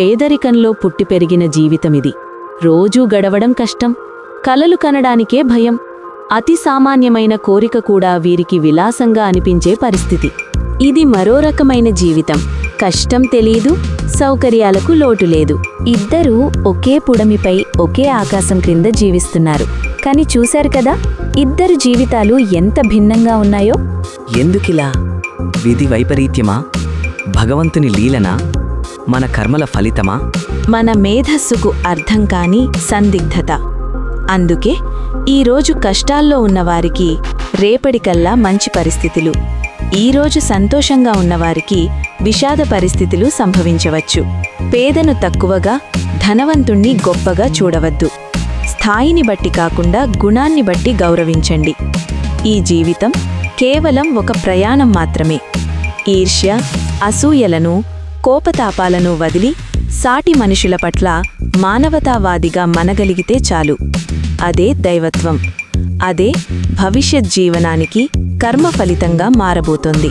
పేదరికంలో పుట్టి పెరిగిన జీవితమిది. రోజూ గడవడం కష్టం, కలలు కనడానికే భయం. అతి సామాన్యమైన కోరిక కూడా వీరికి విలాసంగా అనిపించే పరిస్థితి. ఇది మరో రకమైన జీవితం. కష్టం తెలీదు, సౌకర్యాలకు లోటు లేదు. ఇద్దరూ ఒకే పుడమిపై ఒకే ఆకాశం క్రింద జీవిస్తున్నారు. కాని చూశారు కదా, ఇద్దరు జీవితాలు ఎంత భిన్నంగా ఉన్నాయో. ఎందుకిలా? విధి వైపరీత్యమా? భగవంతుని లీలనా? మన కర్మల ఫలితమా? మన మేధస్సుకు అర్థం కాని సందిగ్ధత. అందుకే ఈరోజు కష్టాల్లో ఉన్నవారికి రేపటికల్లా మంచి పరిస్థితులు, ఈరోజు సంతోషంగా ఉన్నవారికి విషాద పరిస్థితులు సంభవించవచ్చు. పేదను తక్కువగా, ధనవంతుణ్ణి గొప్పగా చూడవద్దు. స్థాయిని బట్టి కాకుండా గుణాన్ని బట్టి గౌరవించండి. ఈ జీవితం కేవలం ఒక ప్రయాణం మాత్రమే. ఈర్ష్య, అసూయలను, కోపతాపాలను వదిలి సాటి మనుషుల పట్ల మానవతావాదిగా మనగలిగితే చాలు. అదే దైవత్వం. అదే భవిష్యత్ జీవనానికి కర్మ ఫలితంగా మారబోతోంది.